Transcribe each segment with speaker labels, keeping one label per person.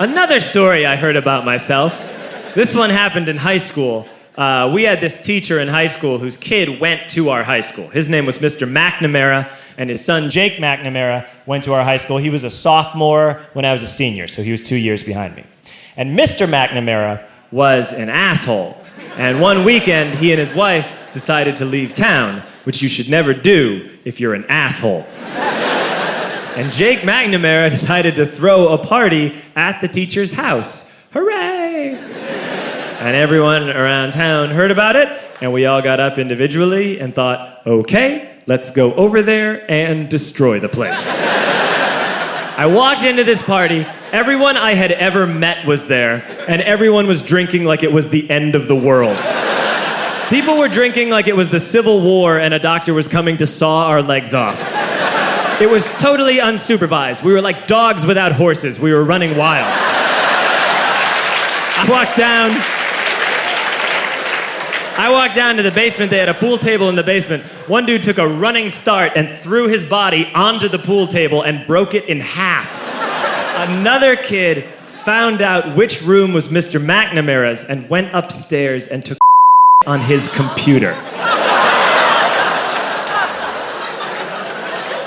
Speaker 1: Another story I heard about myself. This one happened in high school. We had this teacher in high school whose kid went to our high school. His name was Mr. McNamara, and his son Jake McNamara went to our high school. He was a sophomore when I was a senior, so he was 2 years behind me. And Mr. McNamara was an asshole. And one weekend, he and his wife decided to leave town, which you should never do if you're an asshole. And Jake McNamara decided to throw a party at the teacher's house. Hooray! And everyone around town heard about it, and we all got up individually and thought, okay, let's go over there and destroy the place. I walked into this party, everyone I had ever met was there, and everyone was drinking like it was the end of the world. People were drinking like it was the Civil War and a doctor was coming to saw our legs off. It was totally unsupervised. We were like dogs without horses. We were running wild. I walked down to the basement. They had a pool table in the basement. One dude took a running start and threw his body onto the pool table and broke it in half. Another kid found out which room was Mr. McNamara's and went upstairs and took on his computer.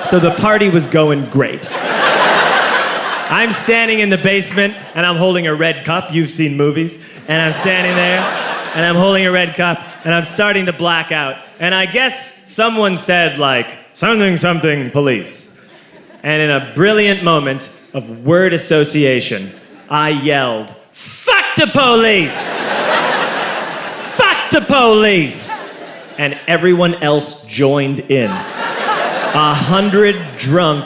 Speaker 1: So the party was going great. I'm standing in the basement and I'm holding a red cup. You've seen movies. And I'm standing there and I'm holding a red cup and I'm starting to black out. And I guess someone said like, something, something, police. And in a brilliant moment of word association, I yelled, fuck the police! Fuck the police! And everyone else joined in. 100 drunk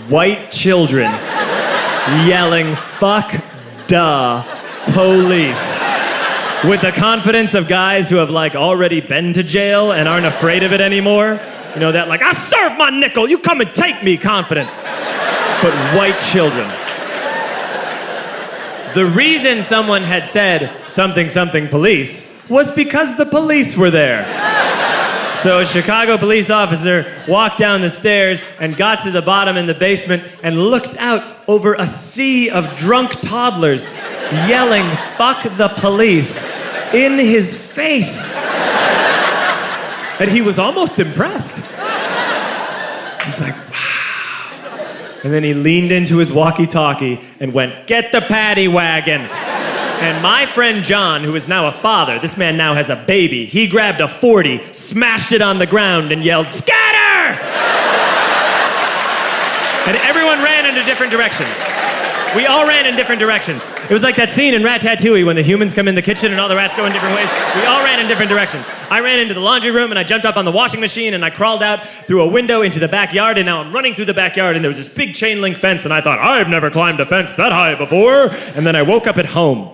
Speaker 1: white children yelling, fuck the police. With the confidence of guys who have like already been to jail and aren't afraid of it anymore. You know, that like, I serve my nickel, you come and take me confidence. But white children. The reason someone had said something, something, police was because the police were there. So a Chicago police officer walked down the stairs and got to the bottom in the basement and looked out over a sea of drunk toddlers yelling, fuck the police, in his face. And he was almost impressed. He was like, wow. And then he leaned into his walkie-talkie and went, get the paddy wagon. And my friend John, who is now a father, this man now has a baby, he grabbed a 40, smashed it on the ground, and yelled, scatter! And everyone ran in a different direction. We all ran in different directions. It was like that scene in Ratatouille when the humans come in the kitchen and all the rats go in different ways. We all ran in different directions. I ran into the laundry room and I jumped up on the washing machine and I crawled out through a window into the backyard, and now I'm running through the backyard and there was this big chain link fence and I thought, I've never climbed a fence that high before. And then I woke up at home.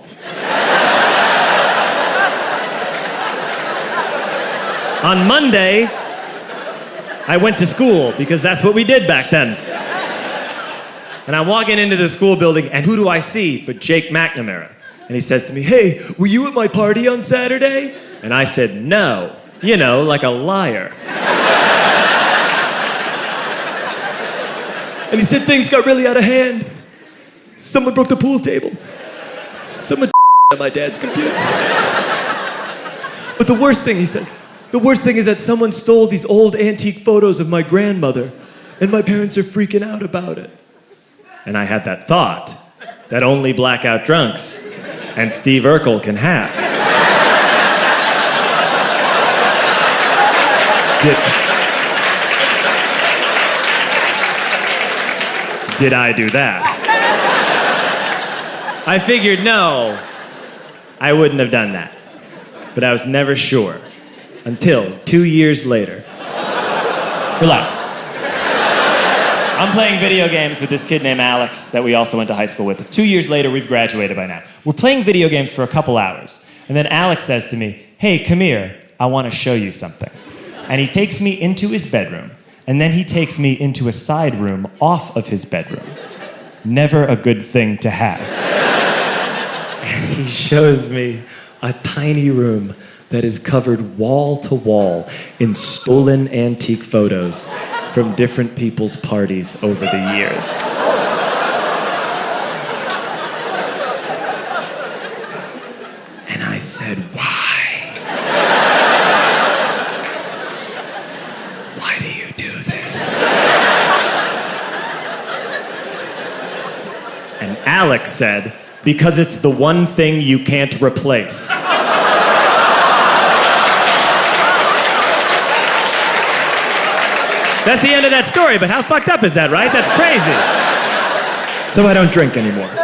Speaker 1: On Monday, I went to school because that's what we did back then. And I'm walking into the school building, and who do I see but Jake McNamara? And he says to me, hey, were you at my party on Saturday? And I said, no. You know, like a liar. And he said things got really out of hand. Someone broke the pool table. Someone at my dad's computer. But the worst thing, he says, the worst thing is that someone stole these old antique photos of my grandmother, and my parents are freaking out about it. And I had that thought that only blackout drunks and Steve Urkel can have. Did I do that? I figured, no, I wouldn't have done that. But I was never sure until 2 years later. Relax. I'm playing video games with this kid named Alex that we also went to high school with. 2 years later, we've graduated by now. We're playing video games for a couple hours. And then Alex says to me, hey, come here, I want to show you something. And he takes me into his bedroom, and then he takes me into a side room off of his bedroom. Never a good thing to have. And he shows me a tiny room that is covered wall to wall in stolen antique photos from different people's parties over the years. said, why? Why do you do this? And Alex said, because it's the one thing you can't replace. That's the end of that story, but how fucked up is that, right? That's crazy. So I don't drink anymore.